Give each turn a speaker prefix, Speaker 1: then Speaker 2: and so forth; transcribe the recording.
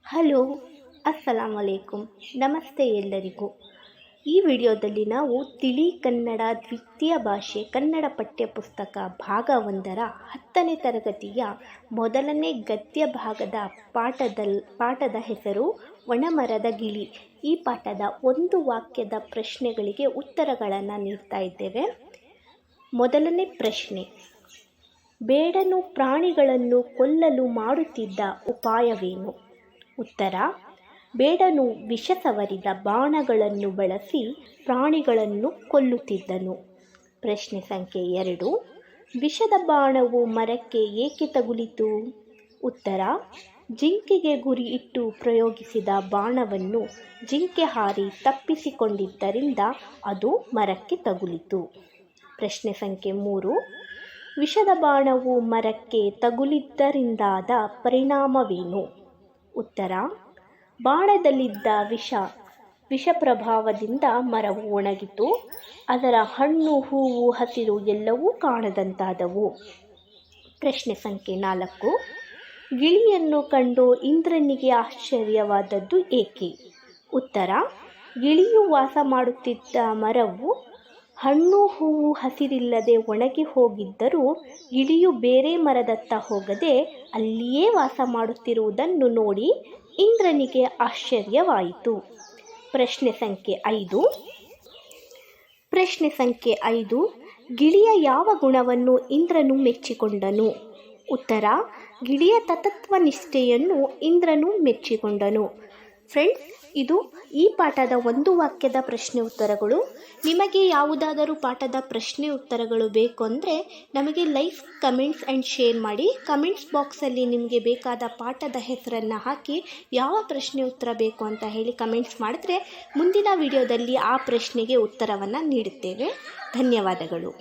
Speaker 1: Hello, ಅಸ್ಸಲಾಮುಅಲೈಕುಮ್. ನಮಸ್ತೆ ಎಲ್ಲರಿಗೂ. ಈ ವಿಡಿಯೋದಲ್ಲಿ ನಾವು ತಿಳಿ ಕನ್ನಡ ದ್ವಿತೀಯ ಭಾಷೆ ಕನ್ನಡ ಪಠ್ಯಪುಸ್ತಕ ಭಾಗ 1ರ 10ನೇ ತರಗತಿಯ ಮೊದಲನೇ ಗದ್ಯ ಭಾಗದ ಪಾಠದ ಹೆಸರು ಒಣಮರದ ಗಿಳಿ. ಈ ಪಾಠದ ಒಂದು ವಾಕ್ಯದ ಪ್ರಶ್ನೆಗಳಿಗೆ ಉತ್ತರಗಳನ್ನು ನೀಡ್ತಾ ಇದ್ದೇವೆ. ಮೊದಲನೇ ಪ್ರಶ್ನೆ: ಬೇಡನು ಪ್ರಾಣಿಗಳನ್ನು ಕೊಲ್ಲಲು ಮಾಡುತ್ತಿದ್ದ ಉಪಾಯವೇನು? ಉತ್ತರ: ಬೇಡನು ವಿಷ ಸವರಿದ ಬಾಣಗಳನ್ನು ಬಳಸಿ ಪ್ರಾಣಿಗಳನ್ನು ಕೊಲ್ಲುತ್ತಿದ್ದನು. ಪ್ರಶ್ನೆ ಸಂಖ್ಯೆ 2: ವಿಷದ ಬಾಣವು ಮರಕ್ಕೆ ಏಕೆ ತಗುಲಿತು? ಉತ್ತರ: ಜಿಂಕೆಗೆ ಗುರಿ ಇಟ್ಟು ಪ್ರಯೋಗಿಸಿದ ಬಾಣವನ್ನು ಜಿಂಕೆ ಹಾರಿ ತಪ್ಪಿಸಿಕೊಂಡಿದ್ದರಿಂದ ಅದು ಮರಕ್ಕೆ ತಗುಲಿತು. ಪ್ರಶ್ನೆ ಸಂಖ್ಯೆ 3: ವಿಷದ ಬಾಣವು ಮರಕ್ಕೆ ತಗುಲಿದ್ದರಿಂದಾದ ಪರಿಣಾಮವೇನು? ಉತ್ತರ: ಬಾಣದಲ್ಲಿದ್ದ ವಿಷ ಪ್ರಭಾವದಿಂದ ಮರವು ಒಣಗಿತು. ಅದರ ಹಣ್ಣು, ಹೂವು, ಹಸಿರು ಎಲ್ಲವೂ ಕಾಣದಂತಾದವು. ಪ್ರಶ್ನೆ ಸಂಖ್ಯೆ 4: ಗಿಳಿಯನ್ನು ಕಂಡು ಇಂದ್ರನಿಗೆ ಆಶ್ಚರ್ಯವಾದದ್ದು ಏಕೆ? ಉತ್ತರ: ಗಿಳಿಯು ವಾಸ ಮಾಡುತ್ತಿದ್ದ ಮರವು ಹಣ್ಣು, ಹೂವು, ಹಸಿರಿಲ್ಲದೆ ಒಣಗಿ ಹೋಗಿದ್ದರೂ ಗಿಳಿಯು ಬೇರೆ ಮರದತ್ತ ಹೋಗದೆ ಅಲ್ಲಿಯೇ ವಾಸ ಮಾಡುತ್ತಿರುವುದನ್ನು ನೋಡಿ ಇಂದ್ರನಿಗೆ ಆಶ್ಚರ್ಯವಾಯಿತು. ಪ್ರಶ್ನೆ ಸಂಖ್ಯೆ 5: ಗಿಳಿಯ ಯಾವ ಗುಣವನ್ನು ಇಂದ್ರನು ಮೆಚ್ಚಿಕೊಂಡನು? ಉತ್ತರ: ಗಿಳಿಯ ತತ್ವನಿಷ್ಠೆಯನ್ನು ಇಂದ್ರನು ಮೆಚ್ಚಿಕೊಂಡನು. ಫ್ರೆಂಡ್ಸ್, ಇದು ಈ ಪಾಠದ ಒಂದು ವಾಕ್ಯದ ಪ್ರಶ್ನೆ ಉತ್ತರಗಳು. ನಿಮಗೆ ಯಾವುದಾದರೂ ಪಾಠದ ಪ್ರಶ್ನೆ ಉತ್ತರಗಳು ಬೇಕು ಅಂದರೆ ನಮಗೆ ಲೈಕ್, ಕಮೆಂಟ್ಸ್ ಆ್ಯಂಡ್ ಶೇರ್ ಮಾಡಿ. ಕಮೆಂಟ್ಸ್ ಬಾಕ್ಸಲ್ಲಿ ನಿಮಗೆ ಬೇಕಾದ ಪಾಠದ ಹೆಸರನ್ನು ಹಾಕಿ ಯಾವ ಪ್ರಶ್ನೆ ಉತ್ತರ ಬೇಕು ಅಂತ ಹೇಳಿ ಕಮೆಂಟ್ಸ್ ಮಾಡಿದ್ರೆ ಮುಂದಿನ ವಿಡಿಯೋದಲ್ಲಿ ಆ ಪ್ರಶ್ನೆಗೆ ಉತ್ತರವನ್ನು ನೀಡುತ್ತೇವೆ. ಧನ್ಯವಾದಗಳು.